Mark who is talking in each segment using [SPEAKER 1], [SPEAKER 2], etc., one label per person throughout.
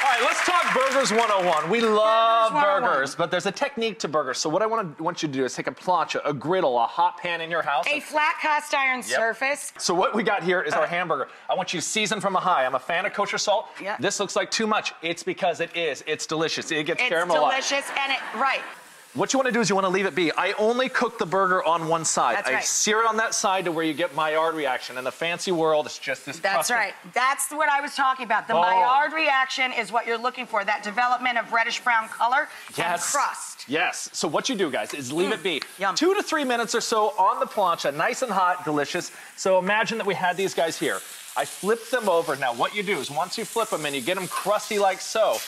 [SPEAKER 1] All right, let's talk Burgers 101. We love burgers, but there's a technique to burgers. So what I want you to do is take a plancha, a griddle, a hot pan in your house.
[SPEAKER 2] A flat cast iron surface.
[SPEAKER 1] So what we got here is our hamburger. I want you to season from a high. I'm a fan of kosher salt.
[SPEAKER 2] Yep.
[SPEAKER 1] This looks like too much. It's because it is. It's delicious. It gets caramelized.
[SPEAKER 2] It's delicious, and right.
[SPEAKER 1] What you want to do is you want to leave it be. I only cook the burger on one side.
[SPEAKER 2] That's
[SPEAKER 1] I
[SPEAKER 2] right.
[SPEAKER 1] sear it on that side to where you get Maillard reaction. In the fancy world, it's just this
[SPEAKER 2] That's
[SPEAKER 1] crust.
[SPEAKER 2] right. That's what I was talking about. The Maillard reaction is what you're looking for, that development of reddish-brown color and crust.
[SPEAKER 1] Yes. So what you do, guys, is leave it be.
[SPEAKER 2] Yum.
[SPEAKER 1] 2 to 3 minutes or so on the plancha, nice and hot, delicious. So imagine that we had these guys here. I flip them over. Now, what you do is once you flip them and you get them crusty like so,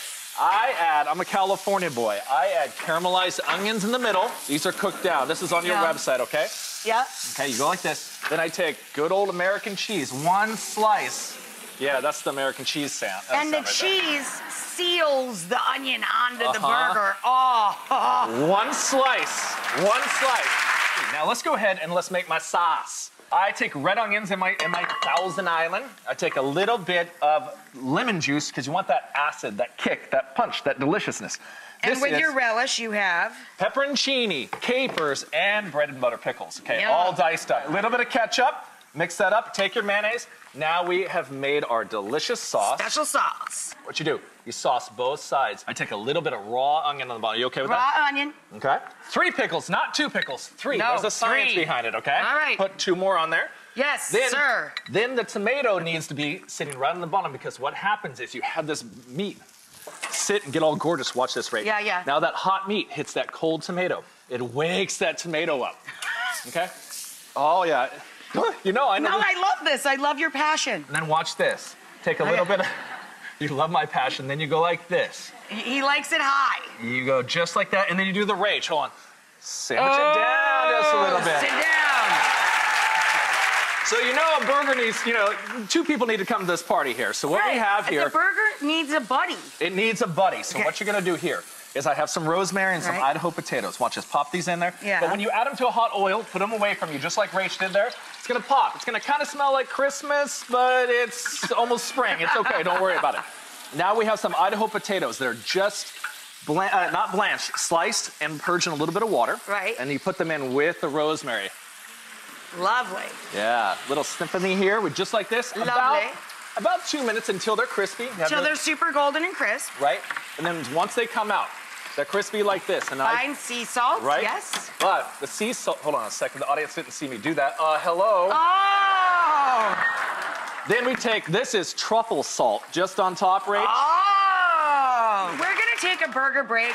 [SPEAKER 1] I'm a California boy. I add caramelized onions in the middle. These are cooked down. This is on your website, okay?
[SPEAKER 2] Yeah.
[SPEAKER 1] Okay, you go like this. Then I take good old American cheese, 1 slice. Yeah, that's the American cheese sound.
[SPEAKER 2] And the cheese seals the onion onto the burger. Oh.
[SPEAKER 1] 1 slice. 1 slice. Now let's go ahead and let's make my sauce. I take red onions in my Thousand Island. I take a little bit of lemon juice because you want that acid, that kick, that punch, that deliciousness.
[SPEAKER 2] And with your relish, you have
[SPEAKER 1] pepperoncini, capers, and bread and butter pickles. Okay, all diced up. A little bit of ketchup. Mix that up. Take your mayonnaise. Now we have made our delicious sauce.
[SPEAKER 2] Special sauce.
[SPEAKER 1] What you do? You sauce both sides. I take a little bit of raw onion on the bottom. You okay with that?
[SPEAKER 2] Raw onion.
[SPEAKER 1] Okay. 3 pickles, not 2 pickles. 3.
[SPEAKER 2] No,
[SPEAKER 1] There's a science
[SPEAKER 2] 3.
[SPEAKER 1] behind it, okay?
[SPEAKER 2] All right.
[SPEAKER 1] Put 2 more on there.
[SPEAKER 2] Yes,
[SPEAKER 1] then,
[SPEAKER 2] sir.
[SPEAKER 1] Then the tomato needs to be sitting right on the bottom because what happens is you have this meat sit and get all gorgeous. Watch this, Rach.
[SPEAKER 2] Yeah, yeah.
[SPEAKER 1] Now that hot meat hits that cold tomato. It wakes that tomato up. Okay? Oh, yeah. You know, I know.
[SPEAKER 2] No, I love this. I love your passion.
[SPEAKER 1] And then watch this. Take a little bit of... You love my passion. Then you go like this.
[SPEAKER 2] He likes it high.
[SPEAKER 1] You go just like that, and then you do the Rach. Hold on. Sandwich it down just a little bit.
[SPEAKER 2] Sit down.
[SPEAKER 1] So you know a burger needs, 2 people need to come to this party here. So what we have here...
[SPEAKER 2] The burger needs a buddy.
[SPEAKER 1] It needs a buddy. So what you're going to do here is I have some rosemary and some Idaho potatoes. Watch this. Pop these in there.
[SPEAKER 2] Yeah.
[SPEAKER 1] But when you add them to a hot oil, put them away from you, just like Rach did there. It's going to pop. It's going to kind of smell like Christmas, but it's almost spring. It's okay. Don't worry about it. Now we have some Idaho potatoes that are just, not blanched, sliced and purged in a little bit of water.
[SPEAKER 2] Right.
[SPEAKER 1] And you put them in with the rosemary.
[SPEAKER 2] Lovely.
[SPEAKER 1] Yeah, little symphony here with just like this.
[SPEAKER 2] Lovely.
[SPEAKER 1] About 2 minutes until they're crispy.
[SPEAKER 2] Until they're super golden and crisp.
[SPEAKER 1] Right, and then once they come out, they're crispy like this. And
[SPEAKER 2] Fine sea salt, yes.
[SPEAKER 1] But the sea salt, hold on a second, the audience didn't see me do that. Hello.
[SPEAKER 2] Oh!
[SPEAKER 1] Then we take, this is truffle salt, just on top, Rach.
[SPEAKER 2] Oh! We're gonna take a burger break.